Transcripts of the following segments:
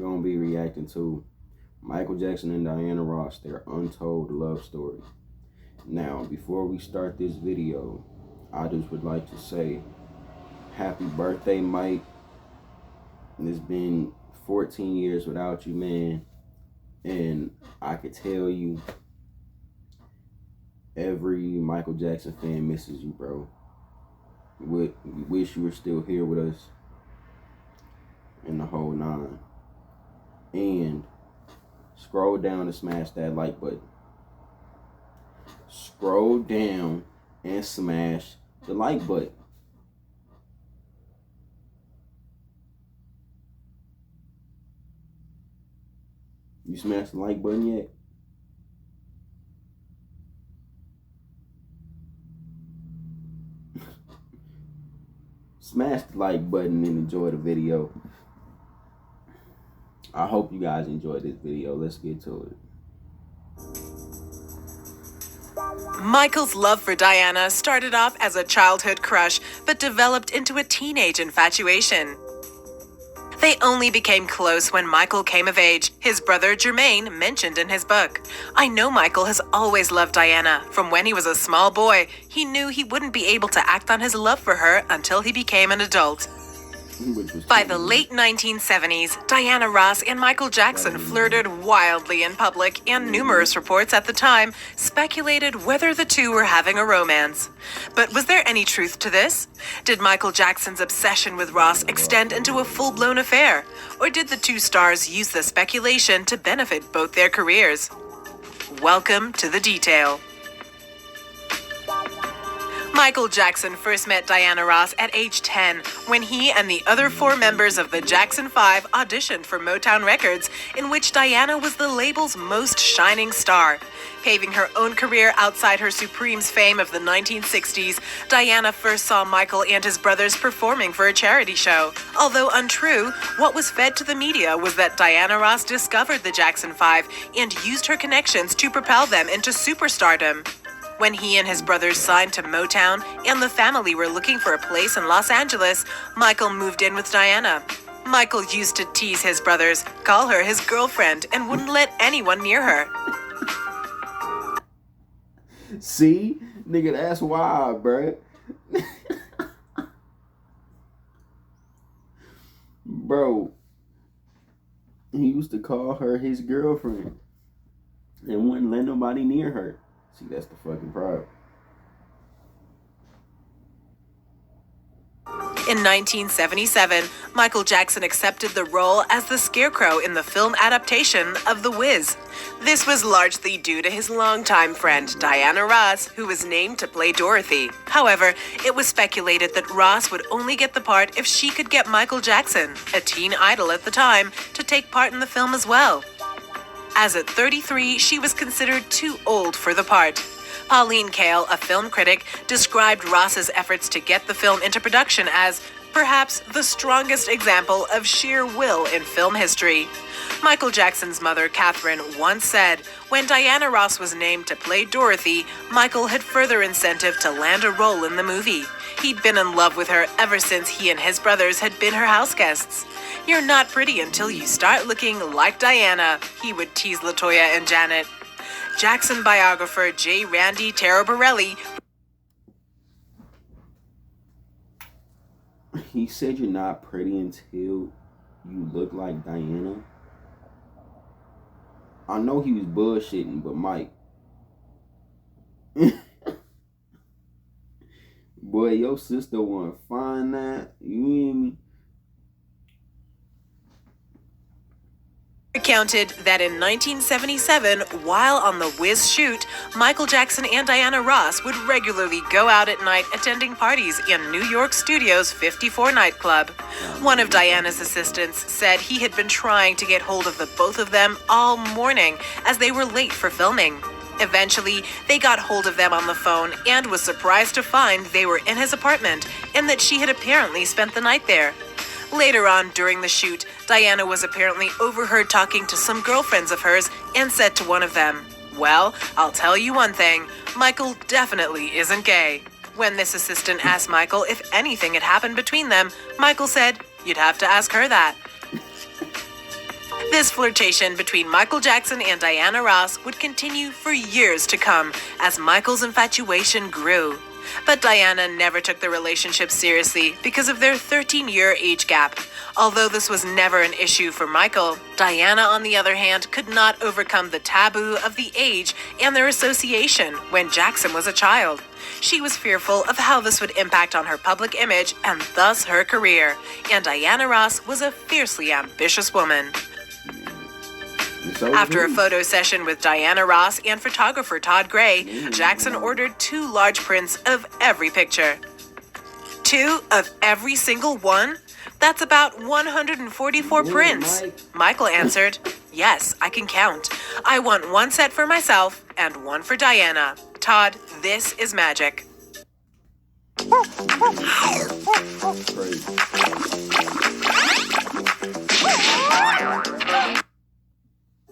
going to be reacting to Michael Jackson and Diana Ross, their untold love story. Now, before we start this video, I just would like to say happy birthday, Mike. It's been 14 years without you, man. And I could tell you, every Michael Jackson fan misses you, bro. We wish you were still here with us in the whole nine. And scroll down and smash that like button. Scroll down and smash the like button. You smashed the like button yet? Smash the like button and enjoy the video. I hope you guys enjoyed this video. Let's get to it. Michael's love for Diana started off as a childhood crush, but developed into a teenage infatuation. They only became close when Michael came of age, his brother Jermaine mentioned in his book. I know Michael has always loved Diana. From when he was a small boy, he knew he wouldn't be able to act on his love for her until he became an adult. By the late 1970s, Diana Ross and Michael Jackson flirted wildly in public, and numerous reports at the time speculated whether the two were having a romance. But was there any truth to this? Did Michael Jackson's obsession with Ross extend into a full-blown affair? Or did the two stars use the speculation to benefit both their careers? Welcome to the detail. Michael Jackson first met Diana Ross at age 10 when he and the other 4 members of the Jackson 5 auditioned for Motown Records, in which Diana was the label's most shining star. Paving her own career outside her Supremes fame of the 1960s, Diana first saw Michael and his brothers performing for a charity show. Although untrue, what was fed to the media was that Diana Ross discovered the Jackson 5 and used her connections to propel them into superstardom. When he and his brothers signed to Motown and the family were looking for a place in Los Angeles, Michael moved in with Diana. Michael used to tease his brothers, call her his girlfriend, and wouldn't let anyone near her. See? Nigga, that's wild, bruh. Bro, he used to call her his girlfriend and wouldn't let nobody near her. See, that's the fucking problem. In 1977, Michael Jackson accepted the role as the Scarecrow in the film adaptation of The Wiz. This was largely due to his longtime friend, Diana Ross, who was named to play Dorothy. However, it was speculated that Ross would only get the part if she could get Michael Jackson, a teen idol at the time, to take part in the film as well. As at 33, she was considered too old for the part. Pauline Kael, a film critic, described Ross's efforts to get the film into production as perhaps the strongest example of sheer will in film history. Michael Jackson's mother, Catherine, once said, when Diana Ross was named to play Dorothy, Michael had further incentive to land a role in the movie. He'd been in love with her ever since he and his brothers had been her house guests. You're not pretty until you start looking like Diana, he would tease LaToya and Janet. Jackson biographer J. Randy Taraborelli. He said you're not pretty until you look like Diana. I know he was bullshitting, but Mike. Boy, your sister wanna find that. You hear me? Recounted that in 1977, while on the Wiz shoot, Michael Jackson and Diana Ross would regularly go out at night attending parties in New York Studio's 54 nightclub. One of Diana's assistants said he had been trying to get hold of the both of them all morning as they were late for filming. Eventually, they got hold of them on the phone and was surprised to find they were in his apartment and that she had apparently spent the night there. Later on during the shoot, Diana was apparently overheard talking to some girlfriends of hers and said to one of them, "Well, I'll tell you one thing, Michael definitely isn't gay." When this assistant asked Michael if anything had happened between them, Michael said, "You'd have to ask her that." This flirtation between Michael Jackson and Diana Ross would continue for years to come as Michael's infatuation grew. But Diana never took the relationship seriously because of their 13-year age gap. Although this was never an issue for Michael, Diana, on the other hand, could not overcome the taboo of the age and their association when Jackson was a child. She was fearful of how this would impact on her public image and thus her career. And Diana Ross was a fiercely ambitious woman. After a photo session with Diana Ross and photographer Todd Gray, Jackson ordered 2 large prints of every picture. 2 of every single one? That's about 144 prints. Michael answered, "Yes, I can count. I want 1 set for myself and 1 for Diana. Todd, this is magic."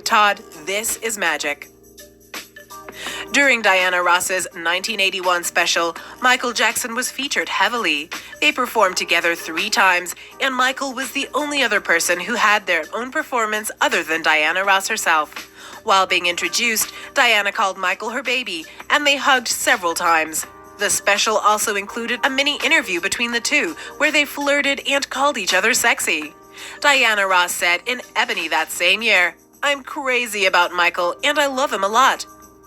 Todd, this is magic. During Diana Ross's 1981 special, Michael Jackson was featured heavily. They performed together 3 times, and Michael was the only other person who had their own performance other than Diana Ross herself. While being introduced, Diana called Michael her baby, and they hugged several times. The special also included a mini interview between the two, where they flirted and called each other sexy. Diana Ross said in Ebony that same year, "I'm crazy about Michael, and I love him a lot.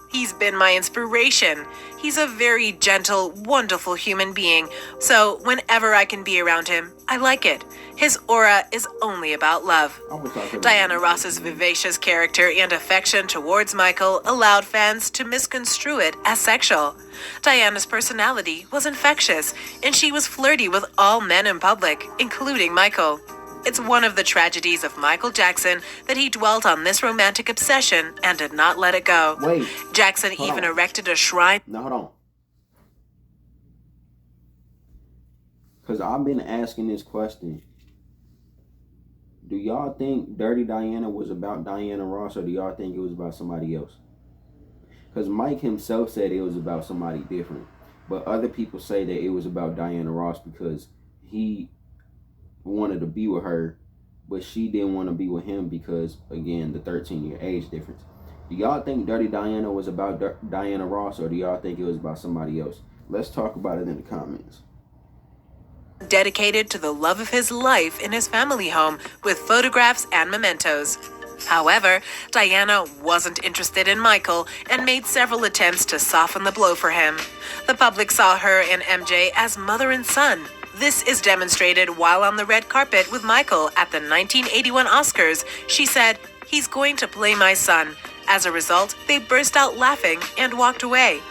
He's been my inspiration. He's a very gentle, wonderful human being, so whenever I can be around him, I like it. His aura is only about love." Diana Ross's vivacious character and affection towards Michael allowed fans to misconstrue it as sexual. Diana's personality was infectious, and she was flirty with all men in public, including Michael. It's one of the tragedies of Michael Jackson that he dwelt on this romantic obsession and did not let it go. Jackson even erected a shrine. Now, hold on. Because I've been asking this question. Do y'all think Dirty Diana was about Diana Ross, or do y'all think it was about somebody else? Because Mike himself said it was about somebody different. But other people say that it was about Diana Ross because he wanted to be with her, but she didn't want to be with him because, again, the 13-year age difference. Do y'all think Dirty Diana was about Diana Ross, or do y'all think it was about somebody else? Let's talk about it in the comments. Dedicated to the love of his life in his family home with photographs and mementos. However, Diana wasn't interested in Michael and made several attempts to soften the blow for him. The public saw her and MJ as mother and son. This is demonstrated while on the red carpet with Michael at the 1981 Oscars. She said, "He's going to play my son." As a result, they burst out laughing and walked away.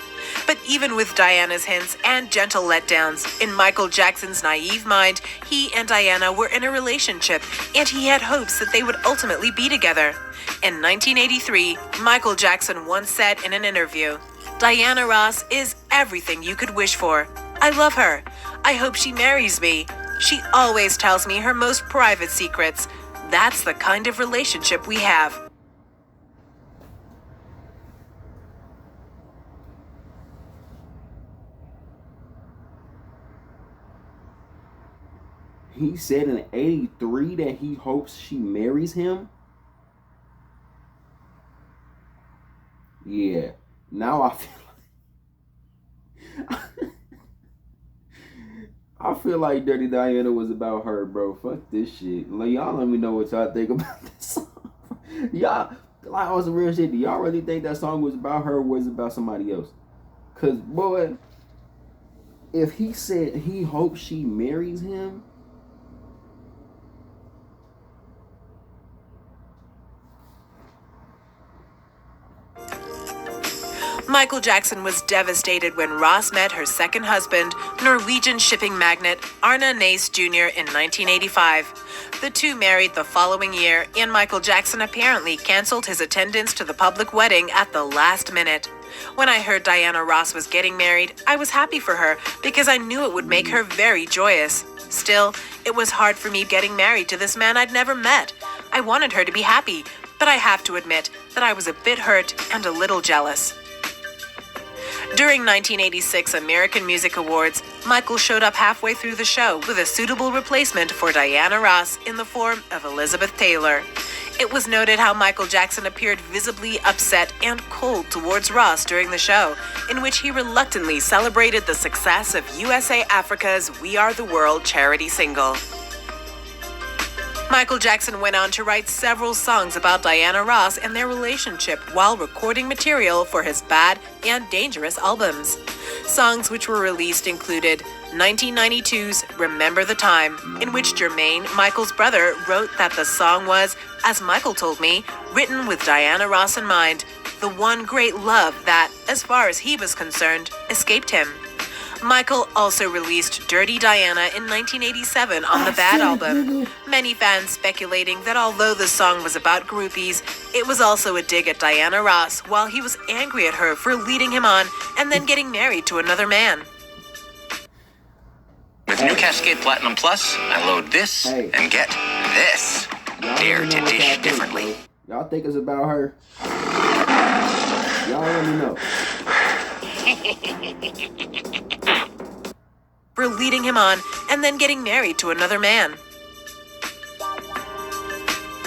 But even with Diana's hints and gentle letdowns, in Michael Jackson's naive mind, he and Diana were in a relationship, and he had hopes that they would ultimately be together. In 1983, Michael Jackson once said in an interview, "Diana Ross is everything you could wish for. I love her. I hope she marries me. She always tells me her most private secrets. That's the kind of relationship we have." He said in 83 that he hopes she marries him? Yeah. Now I feel I feel like Dirty Diana was about her, bro. Fuck this shit. Like, y'all let me know what y'all think about this song. Y'all, like, on some real shit, do y'all really think that song was about her or was it about somebody else? Because, boy, if he said he hopes she marries him, Michael Jackson was devastated when Ross met her second husband, Norwegian shipping magnate Arne Naes Jr. in 1985. The two married the following year, and Michael Jackson apparently canceled his attendance to the public wedding at the last minute. When I heard Diana Ross was getting married, I was happy for her because I knew it would make her very joyous. Still, it was hard for me getting married to this man I'd never met. I wanted her to be happy, but I have to admit that I was a bit hurt and a little jealous. During 1986 American Music Awards, Michael showed up halfway through the show with a suitable replacement for Diana Ross in the form of Elizabeth Taylor. It was noted how Michael Jackson appeared visibly upset and cold towards Ross during the show, in which he reluctantly celebrated the success of USA Africa's We Are the World charity single. Michael Jackson went on to write several songs about Diana Ross and their relationship while recording material for his Bad and Dangerous albums. Songs which were released included 1992's Remember the Time, in which Jermaine, Michael's brother, wrote that the song was, as Michael told me, written with Diana Ross in mind, the one great love that, as far as he was concerned, escaped him. Michael also released Dirty Diana in 1987 on the Bad album. Many fans speculating that although the song was about groupies, it was also a dig at Diana Ross while he was angry at her for leading him on and then getting married to another man. With new Cascade Platinum Plus, I load this and get this. Dare to dish differently. Y'all think it's about her? Y'all let me know. For leading him on and then getting married to another man.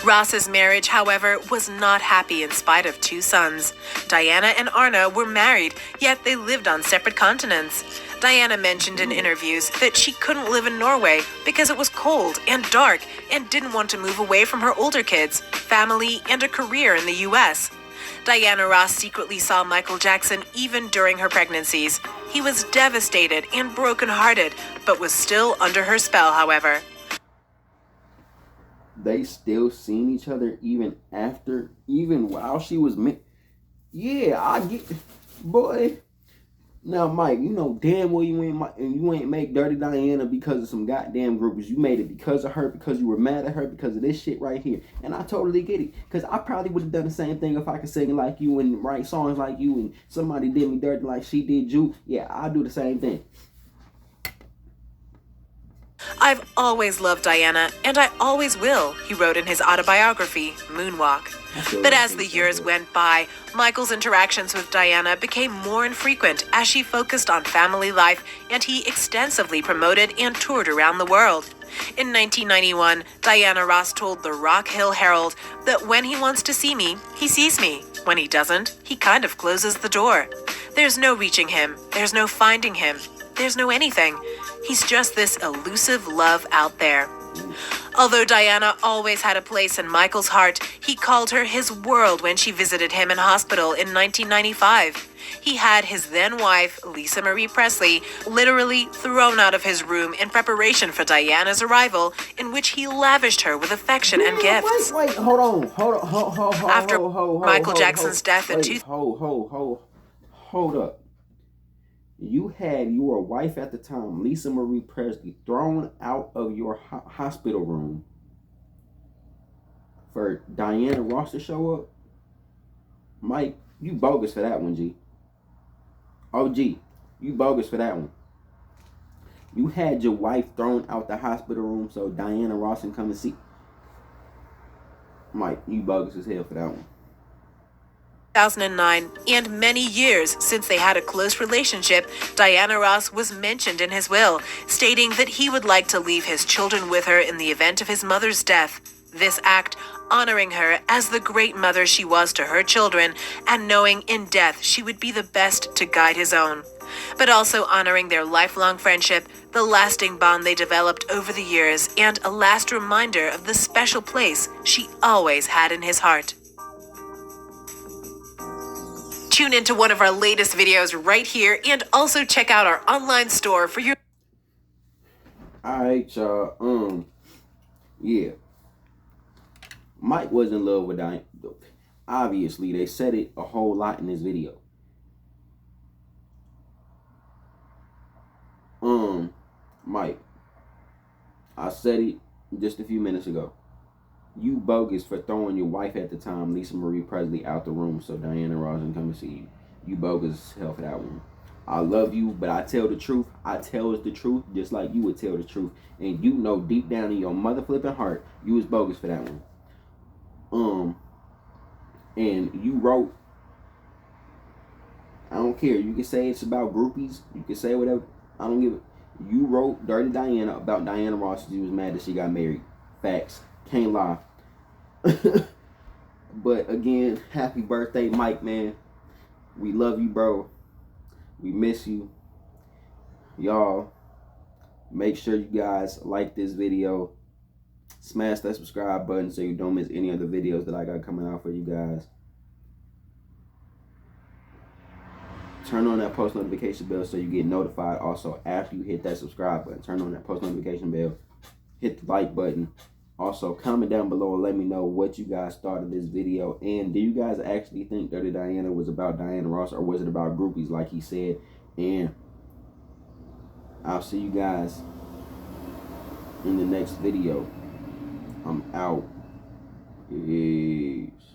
Ross's marriage, however, was not happy in spite of two sons. Diana and Arna were married, yet they lived on separate continents. Diana mentioned in interviews that she couldn't live in Norway because it was cold and dark and didn't want to move away from her older kids, family, and a career in the U.S. Diana Ross secretly saw Michael Jackson even during her pregnancies. He was devastated and brokenhearted, but was still under her spell, however. They still seen each other even while she was Yeah, I get, boy. Now, Mike, you know damn well you ain't make Dirty Diana because of some goddamn groupies. You made it because of her, because you were mad at her, because of this shit right here. And I totally get it. Because I probably would have done the same thing if I could sing like you and write songs like you and somebody did me dirty like she did you. Yeah, I'll do the same thing. I've always loved Diana, and I always will, he wrote in his autobiography, Moonwalk. But as the years went by, Michael's interactions with Diana became more infrequent as she focused on family life, and he extensively promoted and toured around the world. In 1991, Diana Ross told the Rock Hill Herald that when he wants to see me, he sees me. When he doesn't, he kind of closes the door. There's no reaching him. There's no finding him. There's no anything. He's just this elusive love out there. Although Diana always had a place in Michael's heart, he called her his world when she visited him in hospital in 1995. He had his then-wife, Lisa Marie Presley, literally thrown out of his room in preparation for Diana's arrival, in which he lavished her with affection and gifts. Wait, hold on. After Michael Jackson's death in 2000. Hold up. You had your wife at the time, Lisa Marie Presley, thrown out of your hospital room for Diana Ross to show up? Mike, you bogus for that one, G. Oh, G, you bogus for that one. You had your wife thrown out the hospital room so Diana Ross can come and see. Mike, you bogus as hell for that one. 2009, and many years since they had a close relationship, Diana Ross was mentioned in his will, stating that he would like to leave his children with her in the event of his mother's death. This act honoring her as the great mother she was to her children, and knowing in death she would be the best to guide his own. But also honoring their lifelong friendship, the lasting bond they developed over the years, and a last reminder of the special place she always had in his heart. Tune into one of our latest videos right here, and also check out our online store for your... Alright, y'all. Yeah. Mike was in love with Diana. Obviously, they said it a whole lot in this video. Mike, I said it just a few minutes ago. You bogus for throwing your wife at the time, Lisa Marie Presley, out the room so Diana Ross can come and see you. You bogus as hell for that one. I love you, but I tell the truth. I tell us the truth just like you would tell the truth. And you know deep down in your mother flipping heart, you was bogus for that one. And you wrote, I don't care. You can say it's about groupies. You can say whatever. I don't give it. You wrote Dirty Diana about Diana Ross. You was mad that she got married. Facts. Can't lie. But again, happy birthday, Mike, man. We love you, bro. We miss you. Y'all, make sure you guys like this video. Smash that subscribe button so you don't miss any of the videos that I got coming out for you guys. Turn on that post notification bell so you get notified. Also, after you hit that subscribe button, turn on that post notification bell. Hit the like button. Also, comment down below and let me know what you guys thought of this video. And do you guys actually think Dirty Diana was about Diana Ross, or was it about groupies like he said? And I'll see you guys in the next video. I'm out. Peace.